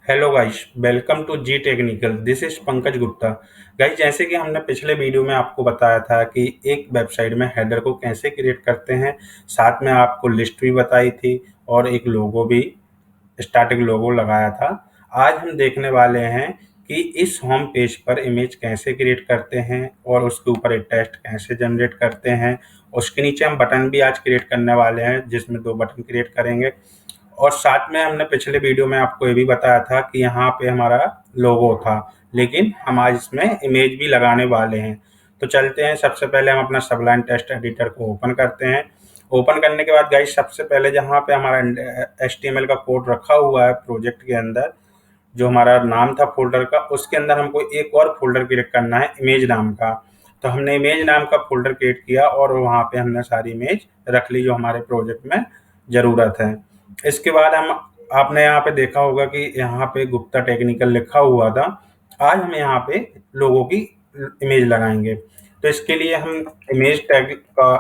Hello guys, welcome to G technical. This is Pankaj Gupta. Guys, जैसे कि हमने पिछले वीडियो में आपको बताया था कि एक वेबसाइट में हेडर को कैसे क्रिएट करते हैं, साथ में आपको लिस्ट भी बताई थी और एक लोगो भी, स्टैटिक लोगो लगाया था। आज हम देखने वाले हैं कि इस होम पेज पर इमेज कैसे क्रिएट करते हैं और उसके ऊपर एक टेक्स्ट कैसे जनरेट करते हैं। उसके नीचे हम बटन भी आज क्रिएट करने वाले हैं, जिसमें 2 बटन क्रिएट करेंगे। और साथ में हमने पिछले वीडियो में आपको ये भी बताया था कि यहाँ पे हमारा लोगो था, लेकिन हम आज इसमें इमेज भी लगाने वाले हैं। तो चलते हैं, सबसे पहले हम अपना सबलाइन टेक्स्ट एडिटर को ओपन करते हैं। ओपन करने के बाद गाइस, सबसे पहले जहाँ पे हमारा HTML का कोड रखा हुआ है प्रोजेक्ट के अंदर, जो हमारा नाम था फ़ोल्डर का, उसके अंदर हमको एक और फ़ोल्डर क्रिएट करना है इमेज नाम का। तो हमने इमेज नाम का फ़ोल्डर क्रिएट किया और वहाँ पे हमने सारी इमेज रख ली जो हमारे प्रोजेक्ट में ज़रूरत है। इसके बाद हम, आपने यहाँ पे देखा होगा कि यहाँ पे गुप्ता टेक्निकल लिखा हुआ था। आज हम यहाँ पे लोगों की इमेज लगाएंगे। तो इसके लिए हम इमेज टैग का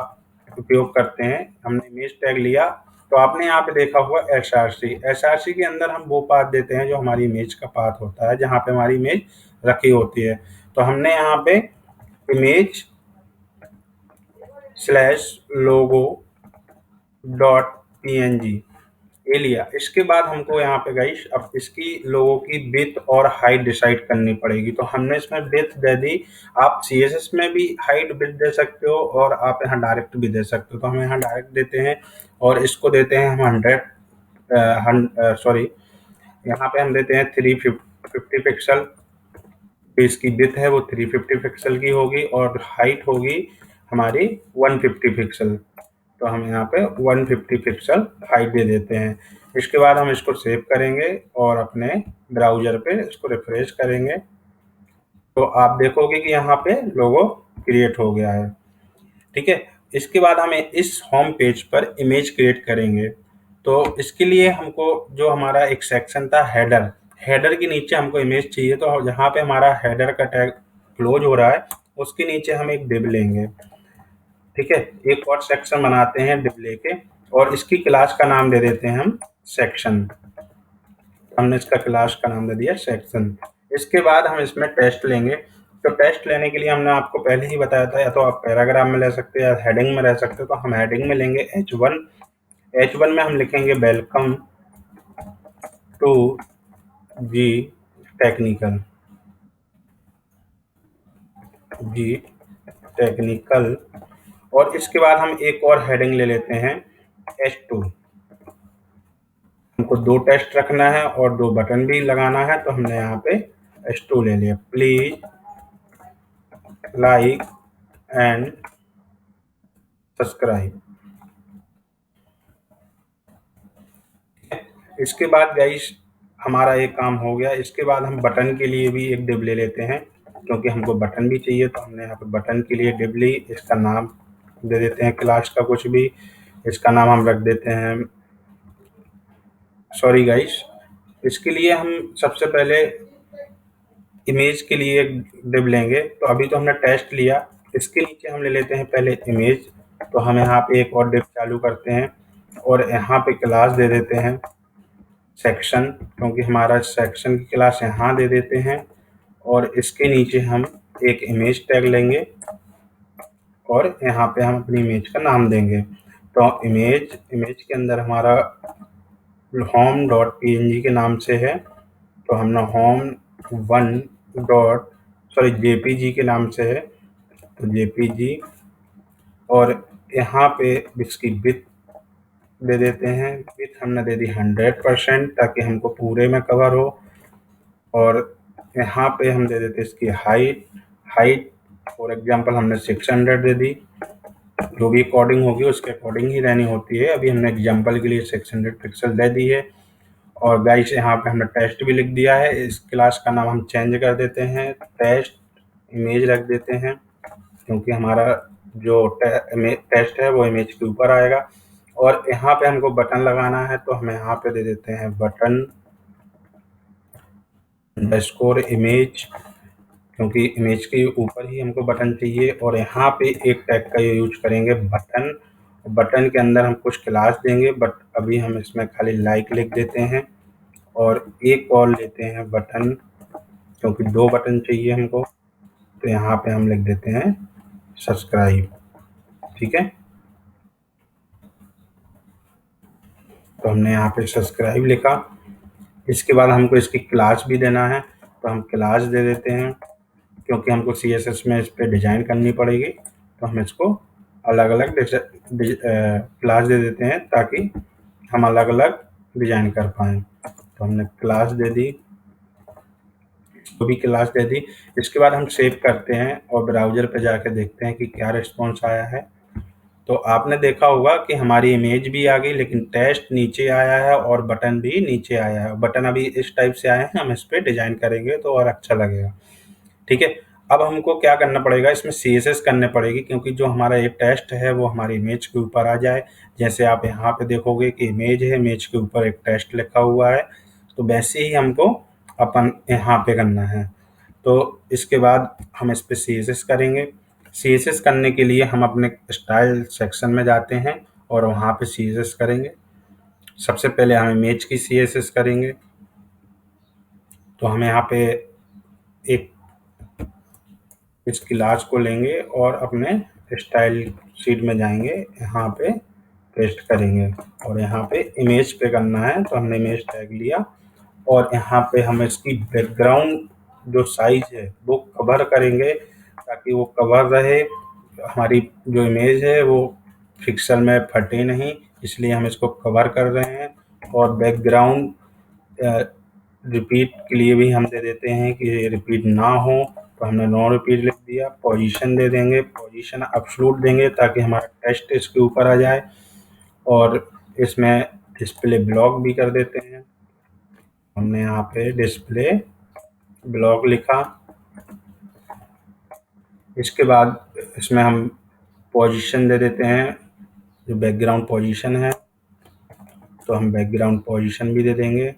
उपयोग करते हैं। हमने इमेज टैग लिया, तो आपने यहाँ पे देखा हुआ एसआरसी के अंदर हम वो पाथ देते हैं जो हमारी इमेज का पाथ होता है, जहाँ पे हमारी इमेज रखी होती है। तो हमने यहाँ पे इमेज स्लैश लोगो डॉट png ये लिया। इसके बाद हमको यहाँ पे गाइस अब इसकी लोगों की विड्थ और हाइट डिसाइड करनी पड़ेगी। तो हमने इसमें विड्थ दे दी। आप CSS में भी हाइट विड्थ दे सकते हो और आप यहाँ डायरेक्ट भी दे सकते हो। तो हम यहाँ डायरेक्ट देते हैं और इसको देते हैं हम 100 सॉरी, यहाँ पे हम देते हैं 350 पिक्सल। इसकी विड्थ है वो 350 पिक्सल की होगी और हाइट होगी हमारी 150 पिक्सल। तो हम यहाँ पे 150 पिक्सल हाइट दे देते हैं। इसके बाद हम इसको सेव करेंगे और अपने ब्राउज़र पे इसको रिफ्रेश करेंगे, तो आप देखोगे कि यहाँ पे लोगो क्रिएट हो गया है। ठीक है। इसके बाद हमें इस होम पेज पर इमेज क्रिएट करेंगे। तो इसके लिए हमको जो हमारा एक सेक्शन था हेडर, हेडर के नीचे हमको इमेज चाहिए। तो जहाँ पे हमारा हेडर का टैग क्लोज हो रहा है, उसके नीचे हम एक डिव लेंगे। ठीक है। एक और सेक्शन बनाते हैं डिव लेके और इसकी क्लास का नाम दे देते हैं हम सेक्शन। हमने इसका क्लास का नाम दे दिया सेक्शन। इसके बाद हम इसमें टेस्ट लेंगे। तो टेस्ट लेने के लिए हमने आपको पहले ही बताया था, या तो आप पैराग्राफ में ले सकते हो या हेडिंग में रह सकते हो। तो हम हेडिंग में लेंगे H1। H1 में हम लिखेंगे welcome to G technical, G technical. और इसके बाद हम एक और हेडिंग ले लेते हैं H2। हमको 2 टेस्ट रखना है और 2 बटन भी लगाना है। तो हमने यहाँ पे H2 ले लिया। Please like and subscribe. इसके बाद गाइस हमारा एक काम हो गया। इसके बाद हम बटन के लिए भी एक डिव ले लेते हैं, क्योंकि हमको बटन भी चाहिए। तो हमने यहाँ पे बटन के लिए डिव ली। इसका नाम दे देते हैं क्लास का कुछ भी। इसका नाम हम रख देते हैं, सॉरी गाइस, इसके लिए हम सबसे पहले इमेज के लिए एक डिव लेंगे। तो अभी तो हमने टेस्ट लिया, इसके नीचे हम ले लेते हैं पहले इमेज। तो हम यहाँ पे एक और डिव चालू करते हैं और यहाँ पे क्लास दे देते हैं सेक्शन, क्योंकि हमारा सेक्शन की क्लास यहाँ दे देते हैं। और इसके नीचे हम एक इमेज टैग लेंगे और यहाँ पे हम अपनी इमेज का नाम देंगे। तो इमेज के अंदर हमारा होम डॉट png के नाम से है। तो हमने home1 डॉट सॉरी jpg के नाम से है, तो jpg। और यहाँ पे इसकी विड्थ दे देते हैं। विड्थ हमने दे दी 100% ताकि हमको पूरे में कवर हो। और यहाँ पे हम दे देते इसकी हाइट फॉर एग्जांपल हमने 600 दे दी। जो भी अकॉर्डिंग होगी उसके अकॉर्डिंग ही रहनी होती है। अभी हमने एग्जांपल के लिए 600 पिक्सल दे दी है। और गाइस यहाँ पे हमने टेस्ट भी लिख दिया है। इस क्लास का नाम हम चेंज कर देते हैं, टेस्ट इमेज रख देते हैं, क्योंकि हमारा जो टेस्ट है वो इमेज के ऊपर आएगा। और यहाँ पे हमको बटन लगाना है, तो हम यहाँ पे दे देते हैं बटन अंडरस्कोर इमेज, क्योंकि इमेज के ऊपर ही हमको बटन चाहिए। और यहाँ पे एक टैग का यूज करेंगे बटन। बटन के अंदर हम कुछ क्लास देंगे, बट अभी हम इसमें खाली लाइक लिख देते हैं। और एक और लेते हैं बटन, क्योंकि 2 बटन चाहिए हमको, तो यहाँ पे हम लिख देते हैं सब्सक्राइब। ठीक है, तो हमने यहाँ पे सब्सक्राइब लिखा। इसके बाद हमको इसकी क्लास भी देना है, तो हम क्लास दे देते हैं, क्योंकि हमको CSS में इस पर डिज़ाइन करनी पड़ेगी, तो हम इसको अलग अलग क्लास दे देते हैं ताकि हम अलग अलग डिज़ाइन कर पाएँ। तो हमने क्लास दे दी, तो भी क्लास दे दी। इसके बाद हम सेव करते हैं और ब्राउज़र पे जाके देखते हैं कि क्या रिस्पॉन्स आया है। तो आपने देखा होगा कि हमारी इमेज भी आ गई, लेकिन टेस्ट नीचे आया है और बटन भी नीचे आया है। बटन अभी इस टाइप से आए हैं, हम इस पे डिज़ाइन करेंगे तो और अच्छा लगेगा। ठीक है, अब हमको क्या करना पड़ेगा, इसमें CSS करने पड़ेगी, क्योंकि जो हमारा ये टेस्ट है वो हमारी इमेज के ऊपर आ जाए। जैसे आप यहाँ पे देखोगे कि इमेज है, इमेज के ऊपर एक टेस्ट लिखा हुआ है, तो वैसे ही हमको अपन यहाँ पे करना है। तो इसके बाद हम इस पे CSS करेंगे। CSS करने के लिए हम अपने स्टाइल सेक्शन में जाते हैं और वहाँ पे CSS करेंगे। सबसे पहले हम इमेज की CSS करेंगे, तो हम यहाँ पे एक इस क्लास को लेंगे और अपने स्टाइल शीट में जाएंगे, यहाँ पे पेस्ट करेंगे और यहाँ पे इमेज पे करना है, तो हमने इमेज टैग लिया और यहाँ पे हम इसकी बैकग्राउंड जो साइज है वो कवर करेंगे, ताकि वो कवर रहे, हमारी जो इमेज है वो पिक्सल में फटे नहीं, इसलिए हम इसको कवर कर रहे हैं। और बैकग्राउंड रिपीट के लिए भी हम दे देते हैं कि रिपीट ना हो, तो हमने नो रिपीट लिख दिया। पोजीशन दे देंगे, पोजीशन एब्सोल्यूट देंगे ताकि हमारा टेक्स्ट इसके ऊपर आ जाए। और इसमें डिस्प्ले ब्लॉक भी कर देते हैं, हमने यहाँ पे डिस्प्ले ब्लॉक लिखा। इसके बाद इसमें हम पोजीशन दे देते हैं, जो बैकग्राउंड पोजीशन है, तो हम बैकग्राउंड पोजीशन भी दे देंगे।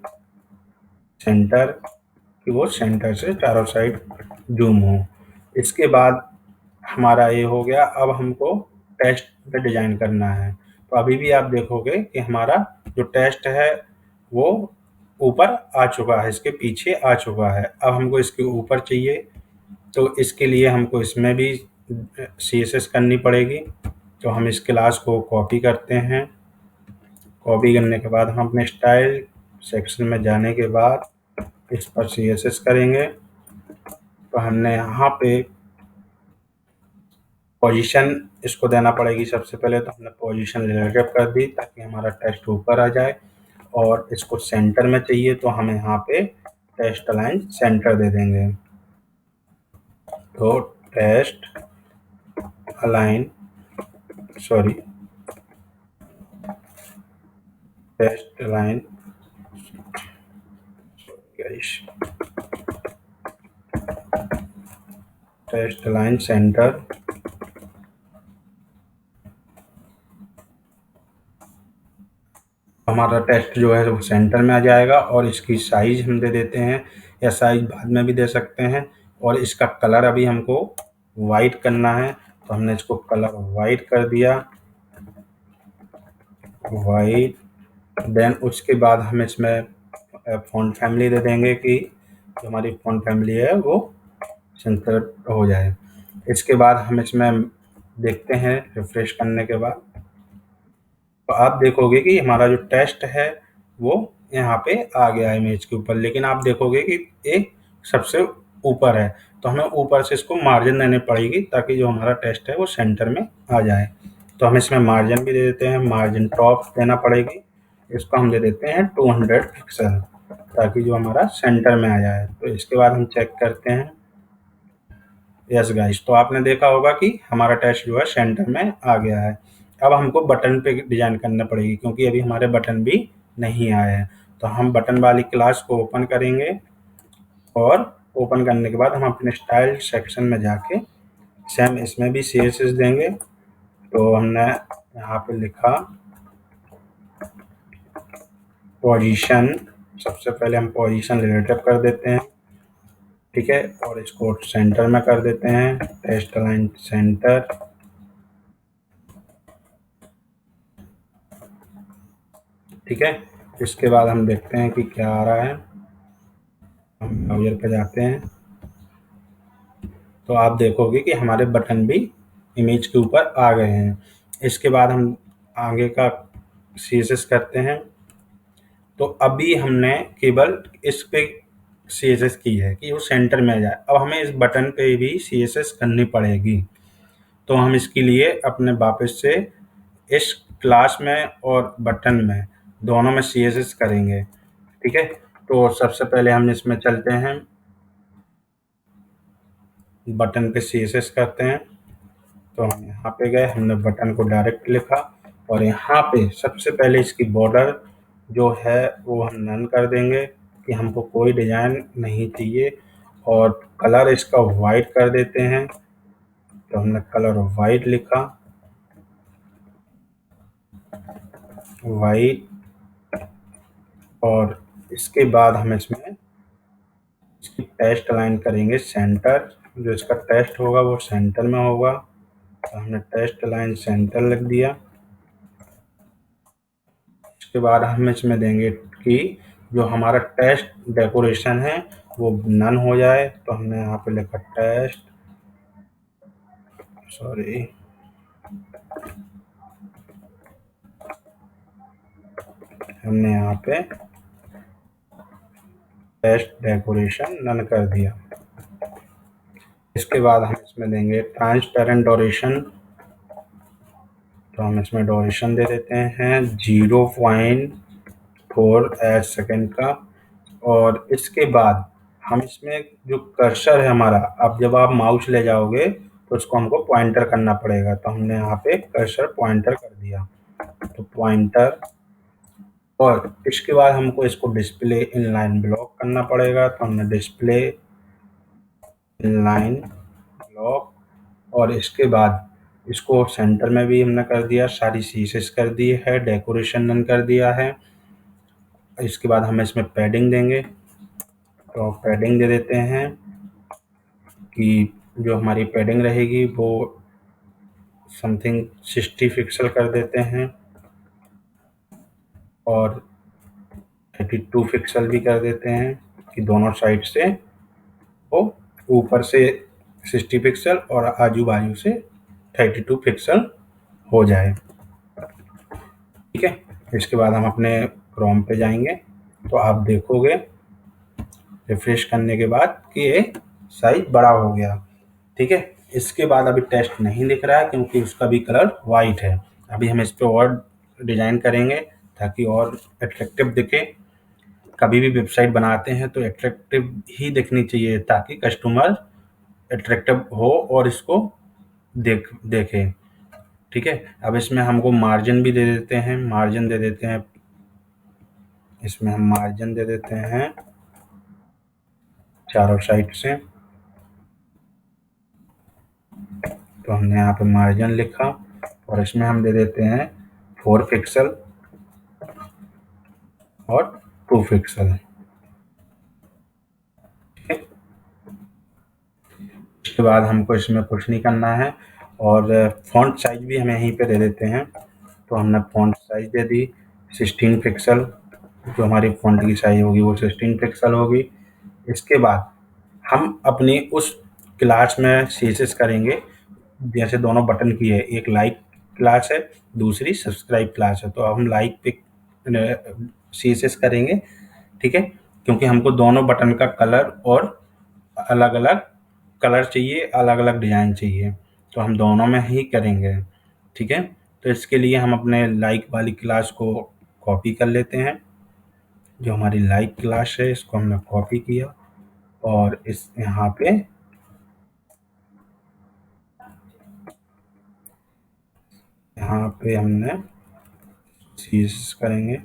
सेंटर, कि वो सेंटर से चारों साइड जूम हो। इसके बाद हमारा ये हो गया। अब हमको टेक्स्ट पे डिज़ाइन करना है, तो अभी भी आप देखोगे कि हमारा जो टेक्स्ट है वो ऊपर आ चुका है, इसके पीछे आ चुका है। अब हमको इसके ऊपर चाहिए, तो इसके लिए हमको इसमें भी CSS करनी पड़ेगी। तो हम इस क्लास को कॉपी करते हैं। कॉपी करने के बाद हम अपने स्टाइल सेक्शन में जाने के बाद इस पर CSS करेंगे। तो हमने यहाँ पे पोजीशन इसको देना पड़ेगी सबसे पहले, तो हमने पोजीशन रिलेटिव कर दी ताकि हमारा टेक्स्ट ऊपर आ जाए। और इसको सेंटर में चाहिए, तो हम यहाँ पे टेक्स्ट अलाइन सेंटर दे देंगे। तो text align text align text align centre. हमारा टेक्स्ट जो है वो सेंटर में आ जाएगा। और इसकी साइज हम दे देते हैं, या साइज बाद में भी दे सकते हैं। और इसका कलर अभी हमको वाइट करना है, तो हमने इसको कलर वाइट कर दिया, वाइट। देन उसके बाद हम इसमें फ़ॉन्ट फैमिली दे देंगे कि जो हमारी फ़ॉन्ट फैमिली है वो सेंटर हो जाए। इसके बाद हम इसमें देखते हैं, रिफ्रेश करने के बाद तो आप देखोगे कि हमारा जो टेक्स्ट है वो यहाँ पे आ गया है इमेज के ऊपर, लेकिन आप देखोगे कि ये सबसे ऊपर है, तो हमें ऊपर से इसको मार्जिन देनी पड़ेगी ताकि जो हमारा टेक्स्ट है वो सेंटर में आ जाए। तो हम इसमें मार्जिन भी दे देते हैं, मार्जिन टॉप देना पड़ेगी, इसको हम दे देते हैं 200 पिक्सल, ताकि जो हमारा सेंटर में आ जाए। तो इसके बाद हम चेक करते हैं। यस गाइस, तो आपने देखा होगा कि हमारा टेक्स्ट जो है सेंटर में आ गया है। अब हमको बटन पे डिज़ाइन करना पड़ेगी, क्योंकि अभी हमारे बटन भी नहीं आए हैं। तो हम बटन वाली क्लास को ओपन करेंगे और ओपन करने के बाद हम अपने स्टाइल सेक्शन में जाके सेम इसमें भी CSS देंगे। तो हमने यहाँ पे लिखा पोजीशन, सबसे पहले हम पोजीशन रिलेटिव कर देते हैं, ठीक है, और इसको सेंटर में कर देते हैं, टेक्स्ट अलाइन सेंटर, ठीक है। इसके बाद हम देखते हैं कि क्या आ रहा है। हम ब्राउज़र पे जाते हैं तो आप देखोगे कि हमारे बटन भी इमेज के ऊपर आ गए हैं। इसके बाद हम आगे का सीएसएस करते हैं। तो अभी हमने केवल इस पे सीएसएस की है कि वो सेंटर में आ जाए। अब हमें इस बटन पे भी सीएसएस करनी पड़ेगी। तो हम इसके लिए अपने वापस से इस क्लास में और बटन में दोनों में सीएसएस करेंगे। ठीक है, तो सबसे पहले हम इसमें चलते हैं, बटन पे सीएसएस करते हैं। तो हम यहाँ पे गए, हमने बटन को डायरेक्ट लिखा और यहाँ पे सबसे पहले इसकी बॉर्डर जो है वो हम नन कर देंगे कि हमको कोई डिजाइन नहीं चाहिए, और कलर इसका वाइट कर देते हैं। तो हमने कलर वाइट लिखा, वाइट, और इसके बाद हम इसमें इसकी टेस्ट अलाइन करेंगे सेंटर। जो इसका टेस्ट होगा वो सेंटर में होगा। तो हमने टेस्ट अलाइन सेंटर लिख दिया। इसके बाद हम इसमें देंगे कि जो हमारा टेस्ट डेकोरेशन है वो नन हो जाए। तो हमने यहाँ पे लिखा टेस्ट, सॉरी, हमने यहाँ पे टेस्ट डेकोरेशन नन कर दिया। इसके बाद हम इसमें देंगे ट्रांसपेरेंट डोरेशन। तो हम इसमें डोरेशन दे देते हैं 0.4 सेकेंड का। और इसके बाद हम इसमें जो कर्सर है हमारा, अब जब आप माउस ले जाओगे तो उसको हमको पॉइंटर करना पड़ेगा। तो हमने यहाँ पे कर्सर पॉइंटर कर दिया, तो पॉइंटर। और इसके बाद हमको इसको डिस्प्ले इनलाइन ब्लॉक करना पड़ेगा। तो हमने डिस्प्ले इनलाइन ब्लॉक, और इसके बाद इसको सेंटर में भी हमने कर दिया, सारी सीसेस कर दी है, डेकोरेशन नन कर दिया है। इसके बाद हम इसमें पैडिंग देंगे। तो पैडिंग दे देते हैं कि जो हमारी पैडिंग रहेगी वो समथिंग 60 पिक्सल कर देते हैं, और 32 पिक्सल भी कर देते हैं कि दोनों साइड से वो ऊपर से 60 पिक्सल और आजू बाजू से 32 पिक्सल हो जाए। ठीक है, इसके बाद हम अपने क्रोम पे जाएंगे तो आप देखोगे रिफ्रेश करने के बाद कि ये साइज बड़ा हो गया। ठीक है, इसके बाद अभी टेस्ट नहीं दिख रहा है क्योंकि उसका भी कलर वाइट है। अभी हम इस पे और डिजाइन करेंगे ताकि और अट्रैक्टिव दिखे। कभी भी वेबसाइट बनाते हैं तो अट्रैक्टिव ही दिखनी चाहिए ताकि कस्टमर अट्रैक्टिव हो और इसको देखे। ठीक है, अब इसमें हमको मार्जिन भी दे देते हैं, मार्जिन दे देते हैं, इसमें हम मार्जिन दे देते हैं चारों साइड से। तो हमने यहाँ पे मार्जिन लिखा और इसमें हम दे देते हैं 4 पिक्सल और 2 पिक्सल। इसके बाद हमको इसमें कुछ नहीं करना है, और फॉन्ट साइज भी हम यहीं पे दे देते हैं। तो हमने फॉन्ट साइज दे दी 16 पिक्सल, जो हमारी फॉन्ट की साइज होगी वो 16 पिक्सल होगी। इसके बाद हम अपनी उस क्लास में सीएसएस करेंगे, जैसे दोनों बटन की है, एक लाइक क्लास है, दूसरी सब्सक्राइब क्लास है। तो हम लाइक पे सीएसएस करेंगे। ठीक है, क्योंकि हमको दोनों बटन का कलर और अलग अलग कलर चाहिए, अलग अलग डिज़ाइन चाहिए, तो हम दोनों में ही करेंगे। ठीक है, तो इसके लिए हम अपने लाइक वाली क्लास को कॉपी कर लेते हैं। जो हमारी लाइक क्लास है इसको हमने कॉपी किया और इस यहाँ पे हमने सीज करेंगे।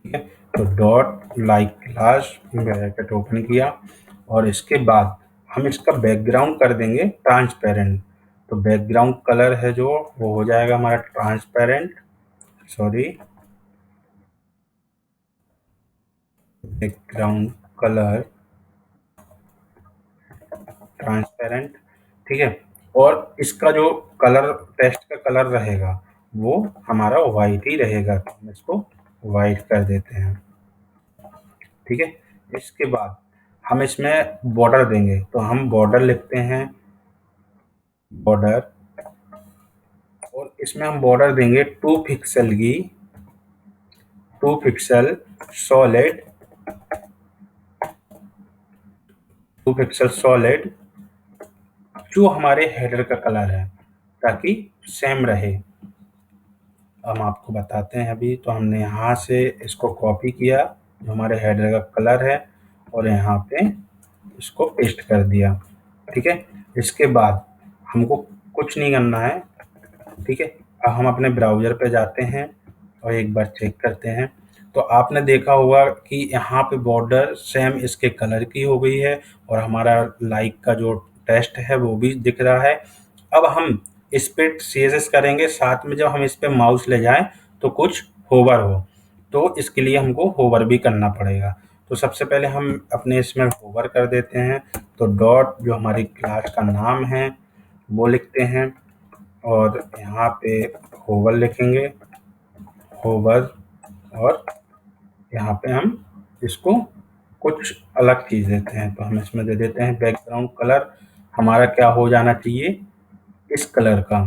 ठीक है, तो dot like class bracket open किया, और इसके बाद हम इसका बैकग्राउंड कर देंगे ट्रांसपेरेंट। तो बैकग्राउंड कलर है जो वो हो जाएगा हमारा transparent, sorry, background colour transparent. ठीक है, और इसका जो कलर टेस्ट का कलर रहेगा वो हमारा वाइट ही रहेगा, तो हम इसको वाइट कर देते हैं। ठीक है, इसके बाद हम इसमें बॉर्डर देंगे, तो हम बॉर्डर लिखते हैं, बॉर्डर, और इसमें हम बॉर्डर देंगे 2 पिक्सल की, 2 पिक्सल सॉलिड, 2 पिक्सल सॉलिड, जो हमारे हेडर का कलर है, ताकि सेम रहे। हम आपको बताते हैं अभी। तो हमने यहाँ से इसको कॉपी किया, जो हमारे हेडर का कलर है, और यहाँ पे इसको पेस्ट कर दिया। ठीक है, इसके बाद हमको कुछ नहीं करना है। ठीक है, अब हम अपने ब्राउज़र पे जाते हैं और एक बार चेक करते हैं। तो आपने देखा होगा कि यहाँ पे बॉर्डर सेम इसके कलर की हो गई है, और हमारा लाइक का जो टेक्स्ट है वो भी दिख रहा है। अब हम इस पे सीएसएस करेंगे, साथ में जब हम इस पे माउस ले जाएं तो कुछ होवर हो, तो इसके लिए हमको होवर भी करना पड़ेगा। तो सबसे पहले हम अपने इसमें होवर कर देते हैं। तो डॉट, जो हमारी क्लास का नाम है, वो लिखते हैं, और यहाँ पे होवर लिखेंगे, होवर, और यहाँ पे हम इसको कुछ अलग चीज़ देते हैं। तो हम इसमें दे देते हैं बैकग्राउंड कलर, हमारा क्या हो जाना चाहिए, इस कलर का।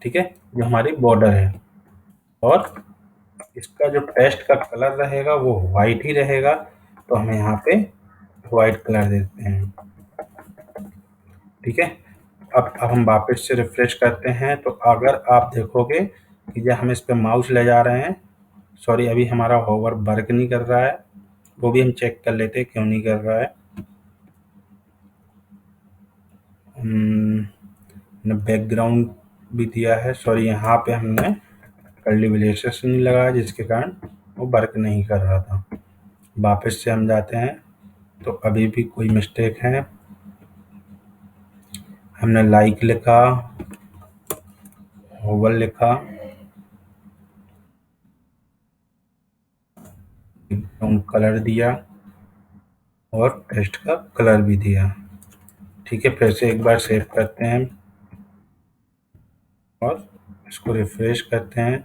ठीक है, जो हमारी बॉर्डर है, और इसका जो टेक्स्ट का कलर रहेगा वो वाइट ही रहेगा। तो हम यहाँ पे वाइट कलर देते हैं। ठीक है, अब हम वापस से रिफ्रेश करते हैं, तो अगर आप देखोगे कि जब हम इस पे माउस ले जा रहे हैं, सॉरी अभी हमारा होवर वर्क नहीं कर रहा है, वो भी हम चेक कर लेते हैं क्यों नहीं कर रहा है। हमने बैकग्राउंड भी दिया है, सॉरी यहाँ पे हमने कर्ली ब्रेसेस नहीं लगाया, जिसके कारण वो वर्क नहीं कर रहा था। वापस से हम जाते हैं, तो अभी भी कोई मिस्टेक है। हमने लाइक लिखा, होवर लिखा, कलर दिया, और टेक्स्ट का कलर भी दिया। ठीक है, फिर से एक बार सेव करते हैं और इसको रिफ्रेश करते हैं।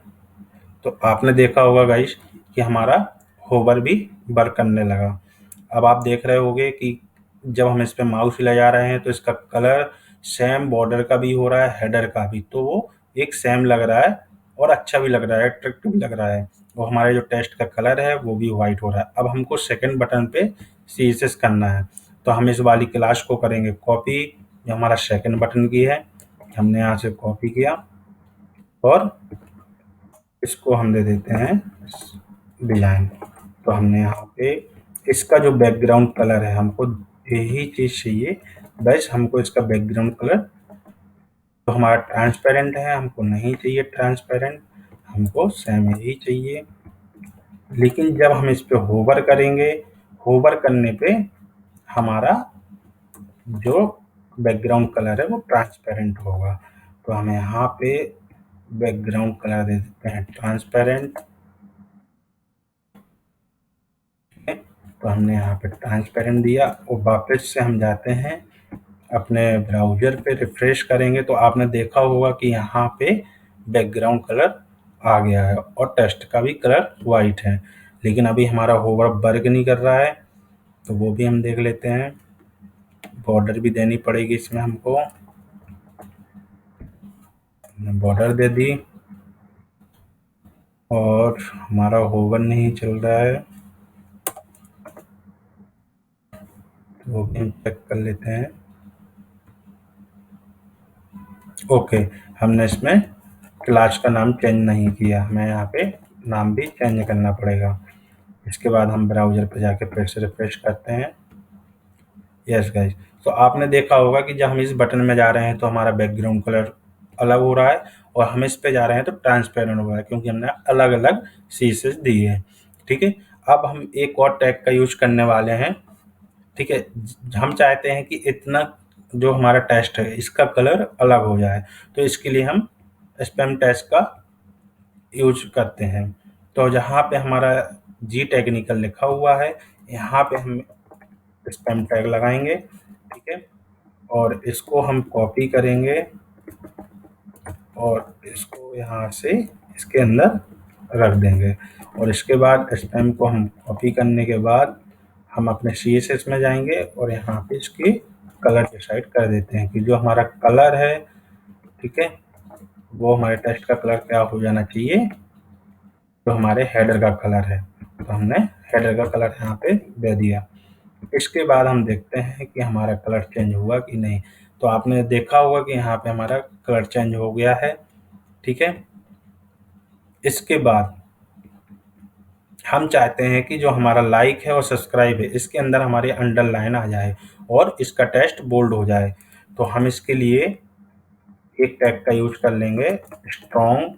तो आपने देखा होगा गाइस कि हमारा होवर भी वर्क करने लगा। अब आप देख रहे होंगे कि जब हम इस पे माउस ले जा रहे हैं तो इसका कलर सेम बॉर्डर का भी हो रहा है, हेडर का भी, तो वो एक सेम लग रहा है और अच्छा भी लग रहा है, अट्रैक्टिव भी लग रहा है। और हमारे जो टेक्स्ट का कलर है वो भी वाइट हो रहा है। अब हमको सेकंड बटन पे सीएसएस करना है, तो हम इस वाली क्लास को करेंगे कॉपी, जो हमारा सेकंड बटन की है, हमने यहाँ से कॉपी किया, और इसको हम दे देते हैं डिजाइन। तो हमने यहाँ पे इसका जो बैकग्राउंड कलर है, हमको यही चीज़ चाहिए, बस हमको इसका बैकग्राउंड कलर, तो हमारा ट्रांसपेरेंट है, हमको नहीं चाहिए ट्रांसपेरेंट, हमको सेम यही चाहिए। लेकिन जब हम इस पे होवर करेंगे, होवर करने पे हमारा जो बैकग्राउंड कलर है वो ट्रांसपेरेंट होगा। तो हम यहाँ पे बैकग्राउंड कलर दे देते हैं ट्रांसपेरेंट। तो हमने यहाँ पे ट्रांसपेरेंट दिया, और वापस से हम जाते हैं अपने ब्राउज़र पे, रिफ्रेश करेंगे तो आपने देखा होगा कि यहाँ पे बैकग्राउंड कलर आ गया है, और टेक्स्ट का भी कलर वाइट है। लेकिन अभी हमारा होवर वर्क नहीं कर रहा है, तो वो भी हम देख लेते हैं। बॉर्डर भी देनी पड़ेगी इसमें हमको, बॉर्डर दे दी, और हमारा होवर नहीं चल रहा है, तो वो भी हम चेक कर लेते हैं। ओके, हमने इसमें क्लास का नाम चेंज नहीं किया, हमें यहाँ पे नाम भी चेंज करना पड़ेगा। इसके बाद हम ब्राउज़र पे जाके फिर से रिफ्रेश करते हैं। यस गाइस, तो आपने देखा होगा कि जब हम इस बटन में जा रहे हैं तो हमारा बैकग्राउंड कलर अलग हो रहा है, और हम इस पे जा रहे हैं तो ट्रांसपेरेंट हो रहा है, क्योंकि हमने अलग अलग सीसेस दिए हैं। ठीक है, अब हम एक और टैग का यूज करने वाले हैं। ठीक है, हम चाहते हैं कि इतना जो हमारा टेक्स्ट है इसका कलर अलग हो जाए, तो इसके लिए हम स्पैम टेक्स्ट का यूज करते हैं। तो जहाँ पे हमारा जी टेक्निकल लिखा हुआ है, यहाँ पे हम स्पैम टैग लगाएंगे। ठीक है, और इसको हम कॉपी करेंगे, और इसको यहाँ से इसके अंदर रख देंगे। और इसके बाद स्पैम को हम कॉपी करने के बाद हम अपने CSS में जाएंगे और यहाँ पे इसकी कलर डिसाइड कर देते हैं कि जो हमारा कलर है, ठीक है, वो हमारे टेक्स्ट का कलर क्या हो जाना चाहिए, जो हमारे हेडर का कलर है। तो हमने हेडर का कलर यहाँ पे दे दिया। इसके बाद हम देखते हैं कि हमारा कलर चेंज हुआ कि नहीं। तो आपने देखा होगा कि यहाँ पे हमारा कलर चेंज हो गया है, ठीक है। इसके बाद हम चाहते हैं कि जो हमारा लाइक है और सब्सक्राइब है, इसके अंदर हमारी अंडरलाइन आ जाए और इसका टेक्स्ट बोल्ड हो जाए। तो हम इसके लिए एक टैग का यूज कर लेंगे, स्ट्रॉन्ग,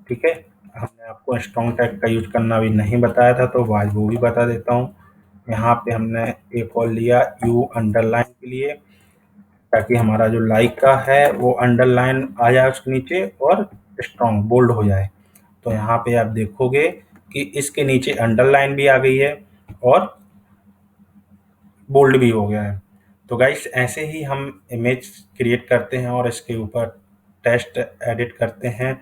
ठीक है। हमने आपको स्ट्रॉन्ग टैग का यूज करना भी नहीं बताया था, तो आज वो भी बता देता हूँ। यहाँ पे हमने एक और लिया यू अंडरलाइन के लिए, ताकि हमारा जो लाइक का है वो अंडरलाइन आ जाए उसके नीचे और स्ट्रॉन्ग बोल्ड हो जाए। तो यहाँ पे आप देखोगे कि इसके नीचे अंडरलाइन भी आ गई है और बोल्ड भी हो गया है। तो गाइस ऐसे ही हम इमेज क्रिएट करते हैं और इसके ऊपर टेक्स्ट एडिट करते हैं।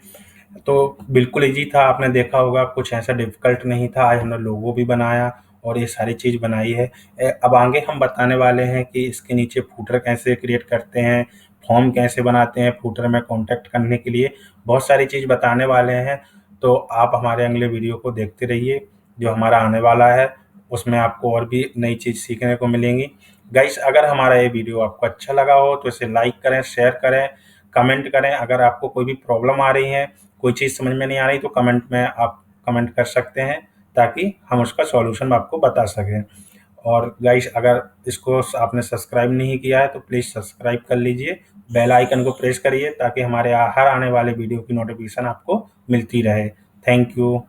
तो बिल्कुल इजी था, आपने देखा होगा, कुछ ऐसा डिफिकल्ट नहीं था। आज हमने लोगो भी बनाया और ये सारी चीज़ बनाई है। अब आगे हम बताने वाले हैं कि इसके नीचे फूटर कैसे क्रिएट करते हैं, फॉर्म कैसे बनाते हैं फूटर में कॉन्टैक्ट करने के लिए, बहुत सारी चीज़ बताने वाले हैं। तो आप हमारे अगले वीडियो को देखते रहिए, जो हमारा आने वाला है उसमें आपको और भी नई चीज़ सीखने को मिलेंगी। गाइस अगर हमारा ये वीडियो आपको अच्छा लगा हो तो इसे लाइक करें, शेयर करें, कमेंट करें। अगर आपको कोई भी प्रॉब्लम आ रही है, कोई चीज़ समझ में नहीं आ रही, तो कमेंट में आप कमेंट कर सकते हैं, ताकि हम उसका सॉल्यूशन आपको बता सकें। और गाइस अगर इसको आपने सब्सक्राइब नहीं किया है तो प्लीज़ सब्सक्राइब कर लीजिए, बेल आइकन को प्रेस करिए, ताकि हमारे हर आने वाले वीडियो की नोटिफिकेशन आपको मिलती रहे। Thank you.